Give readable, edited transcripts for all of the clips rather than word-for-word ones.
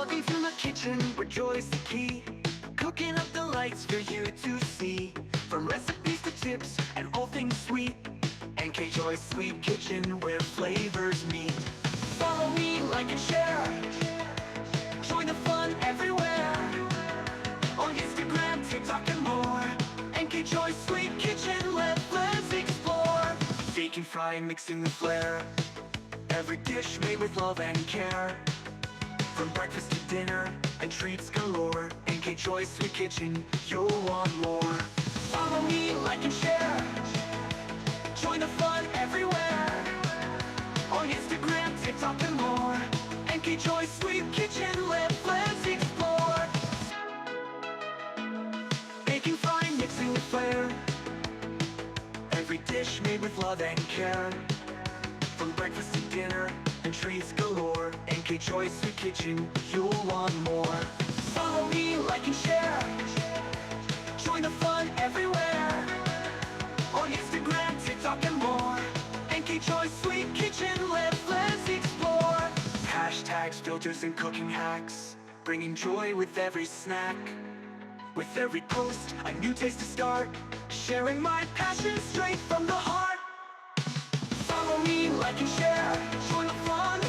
Bugging through my kitchen where joy's the key. Cooking up the lights for you to see. From recipes to tips and all things sweet. NK Joy's Sweet Kitchen where flavors meet. Follow me, like and share. Join the fun everywhere. On Instagram, TikTok and more. NK Joy's Sweet Kitchen, let's explore. Baking, frying, mixing the flair. Every dish made with love and care. From breakfast to dinner and treats galore. NK Joy's Sweet Kitchen, you'll want more. Follow me, like and share. Join the fun everywhere. On Instagram, TikTok and more. NK Joy's Sweet Kitchen, let's explore. Baking, frying, mixing with flair. Every dish made with love and care. From breakfast to dinner and treats galore. NK Joy's Sweet Kitchen, you'll want more. Follow me, like and share. Join the fun everywhere. On Instagram, TikTok and more. NK Joy's Sweet Kitchen, let's explore. Hashtags, filters and cooking hacks, bringing joy with every snack. With every post, a new taste to start. Sharing my passion straight from the heart. Follow me, like and share. Join the fun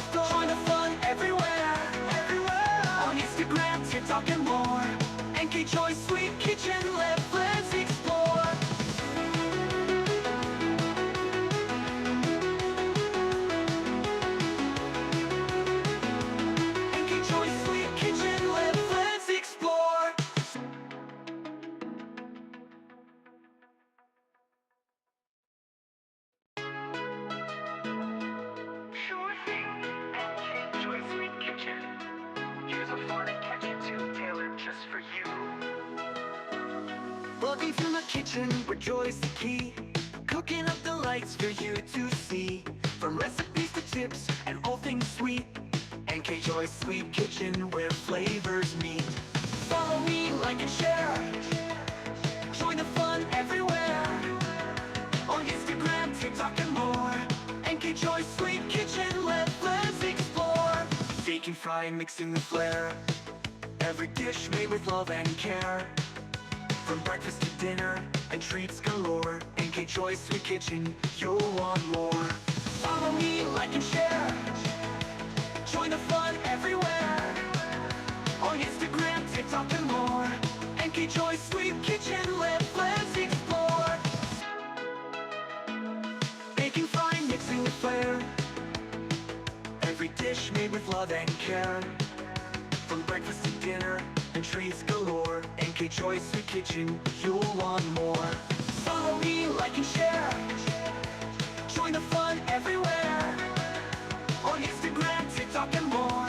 everywhere. On Instagram, TikTok and more. NK Joy's Sweet Kitchen, let's explore. NK Joy's Sweet Kitchen, let's explore. Sure thing, NK Joy's Sweet Kitchen. Here's a fun and catchy tune tailored just for you. Bugging through my kitchen where joy's the key. Cooking up the lights for you to see. From recipes to tips and all things sweet. NK Joy's Sweet Kitchen where flavors meet. Follow me, like and share. Join the fun everywhere. On Instagram, TikTok and more. NK Joy's Sweet Kitchen, let's explore. Baking, frying, mixing the flair. Every dish made with love and care. From breakfast to dinner and treats galore. NK Joy's Sweet Kitchen, you'll want more. Follow me, like and share. Join the fun everywhere. On Instagram, TikTok and more. NK Joy's Sweet Kitchen, let's explore. Baking, frying, mixing with flair. Every dish made with love and care. From breakfast to dinner and treats galore. NK Joy's Sweet Kitchen, you'll want more. Follow me, like and share. Join the fun everywhere. On Instagram, TikTok and more.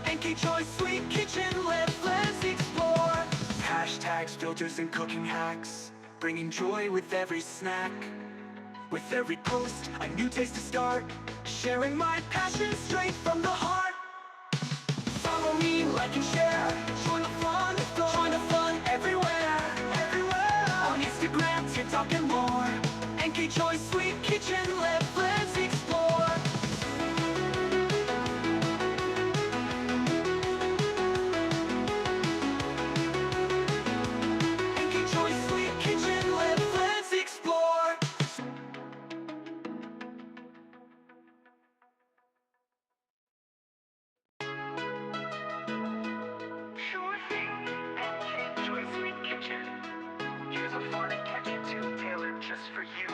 NK Joy's Sweet Kitchen, let's explore. Hashtags, filters and cooking hacks, bringing joy with every snack. With every post, a new taste to start. Sharing my passion straight from the heart. Follow me, like and share. Join the fun everywhere. On Instagram, TikTok and more. NK Joy's Sweet Kitchen, let's explore. NK Joy's Sweet Kitchen, let's explore. Sure thing, NK Joy's Sweet Kitchen. Here's a fun and catchy tune tailored just for you.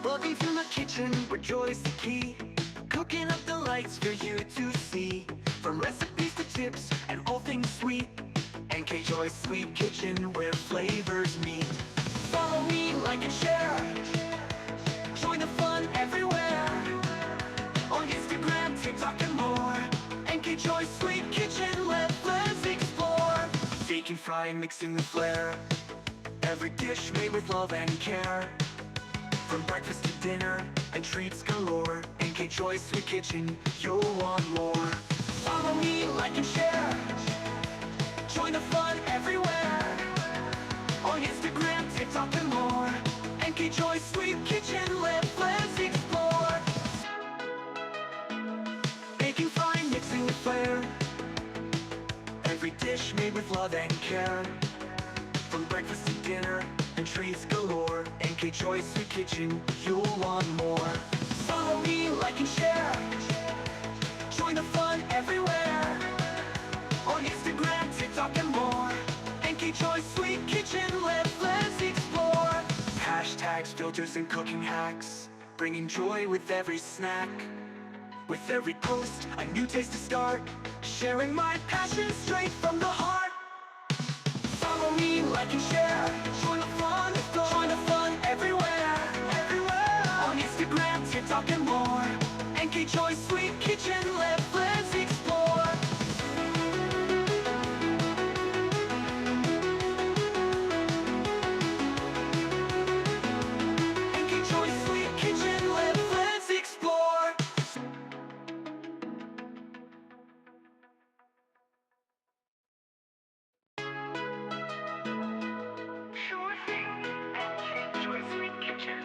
Bugging through my kitchen where joy's the key. Cooking up the lights for you to see. From recipes to tips and all things sweet. NK Joy's Sweet Kitchen where flavors meet. Follow me, like and share. Join the fun everywhere. On Instagram, TikTok and more. NK Joy's Sweet Kitchen, let's explore. Baking, frying, mixing the flair. Every dish made with love and care. From breakfast to dinner and treats galore. NK Joy's Sweet Kitchen, you'll want more. Follow me, like and share. Join the fun everywhere. On Instagram, TikTok and more. NK Joy's Sweet Kitchen, let's explore. Baking, frying, mixing with flair. care. From breakfast to dinner and treats galore, NK Choice Sweet Kitchen, you'll want more. Follow me, like and share. Join the fun everywhere. On Instagram, TikTok and more. NK Choice Sweet Kitchen, let's explore. Hashtags, filters and cooking hacks, bringing joy with every snack. With every post, a new taste to start, sharing my passion straight from the heart. Follow me, like and share. Join the fun everywhere. On Instagram, TikTok and more. NK Choice Sweet Kitchen, let's explore. NK Choice Sweet Kitchen, let's explore. Sure thing, NK Choice Sweet Kitchen.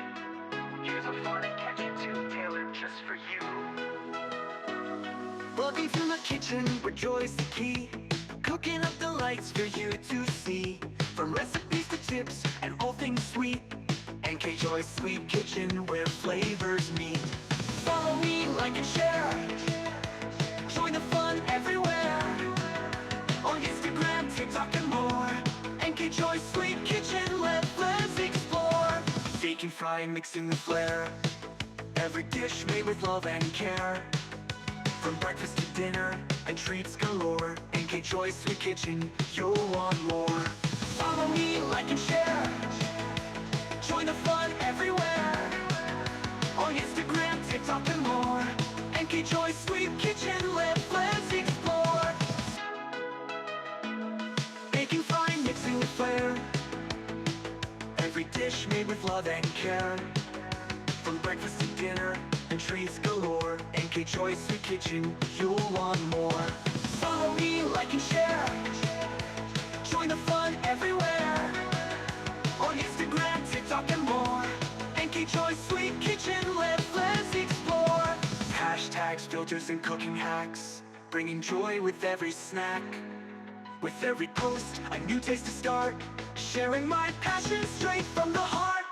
Here's a fun and catchy tune tailored just for you. Bugging through the kitchen where joy's the key, cooking up delights for you to see. From recipes to tips and all things sweet, NK Choice Sweet Kitchen where flavors meet. Follow me, like and share. Join the fun everywhere. On Instagram, TikTok and more. NK Choice Sweet Kitchen, let's explore. Baking, frying, mixing the flair. Every dish made with love and care. From breakfast to dinner and treats galore, NK Choice Sweet Kitchen, you'll want more. Follow me, like and share. Join the fun everywhere. On Instagram, TikTok and more. NK Choice Sweet Kitchen, let's explore. Baking, frying, mixing the flair. Every dish made with love and care. From breakfast to dinner and treats galore, NK Choice Sweet Kitchen, you'll want more. Follow me, like and share. Join the fun everywhere. On Instagram, TikTok and more. NK Choice Sweet Kitchen, let's explore. Hashtags, filters and cooking hacks, bringing joy with every snack. With every post, a new taste to start, sharing my passion straight from the heart.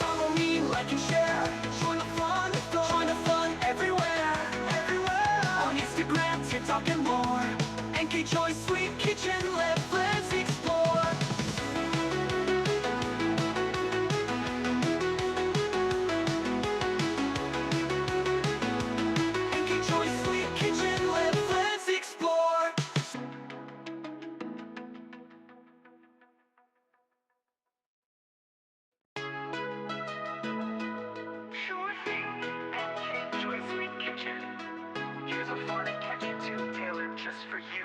Follow me, like and share. Join the fun everywhere. On Instagram, TikTok and more. NK Choice Sweet Kitchen, let's explore. NK Choice Sweet Kitchen, let's explore. Sure thing, NK Choice Sweet Kitchen. Here's a fun and catchy tune tailored just for you.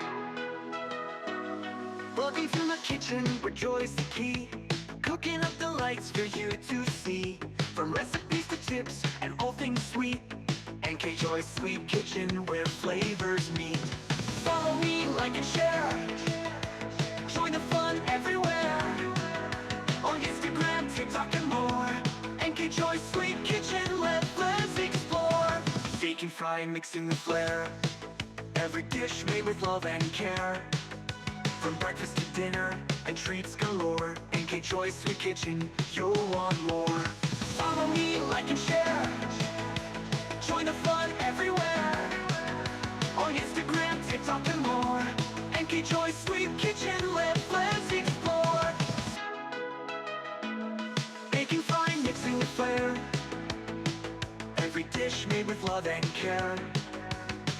Bugging through the kitchen where joy's the key, cooking up delights for you to see. From recipes to tips and all things sweet, NK Choice Sweet Kitchen where flavors meet. Follow me, like and share. Join the fun everywhere. On Instagram, TikTok and more. NK Choice Sweet Kitchen, let's explore. Baking, frying, mixing the flair. Every dish made with love and care. From breakfast to dinner and treats galore, NK Choice Sweet Kitchen, you'll want more. Follow me, like and share. Join the fun everywhere. On Instagram, TikTok and more. NK Choice Sweet Kitchen, let's explore. Baking, frying, mixing the flair. Every dish made with love and care.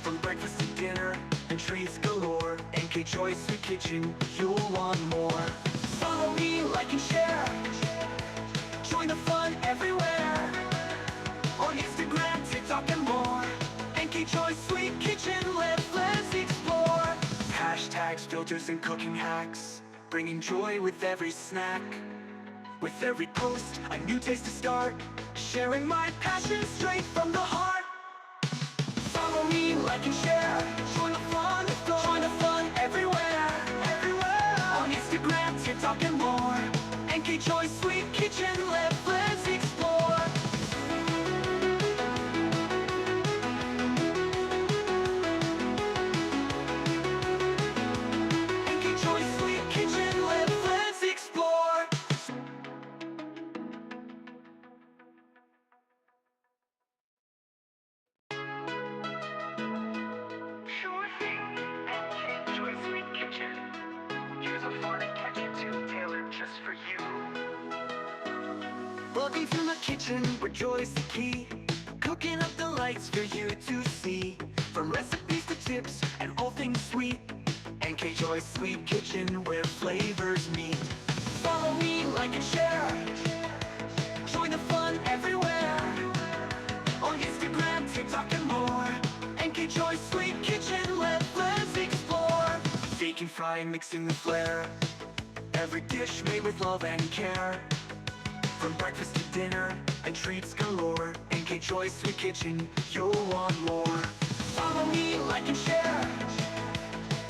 From breakfast to dinner and treats galore, NK Choice Sweet Kitchen, you'll want more. Follow me, like and share. Join the fun everywhere. On Instagram, TikTok and more. NK Choice Sweet Kitchen, let's explore. Hashtags, filters and cooking hacks, bringing joy with every snack. With every post, a new taste to start, sharing my passion straight from the heart. Follow me, like and share. Join the fun everywhere. On Instagram, TikTok and more. NK Choice Sweet Kitchen, let's explore. NK Choice fun and kitchen too, tailored just for you. Walking through my kitchen where joy's the key, cooking up the lights for you to see. From recipes to tips and all things sweet, NK Joy's Sweet Kitchen where flavors meet. Follow me, like and share, join the fun everywhere. On Instagram, TikTok and more, NK Joy's Sweet Kitchen, let's explore. Baking, frying, mixing the flair, every dish made with love and care. From breakfast to dinner and treats galore, NK Joy's Sweet Kitchen, you'll want more. Follow me, like and share,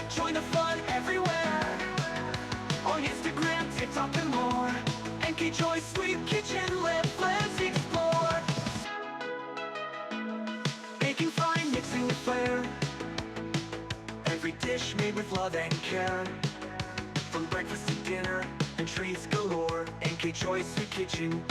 join the fun everywhere. On Instagram, TikTok and more, NK Joy's Sweet Kitchen, let's explore. Baking, frying, mixing the flair, every dish made with love and care. From breakfast to dinner and treats galore, NK Joy's Sweet Kitchen.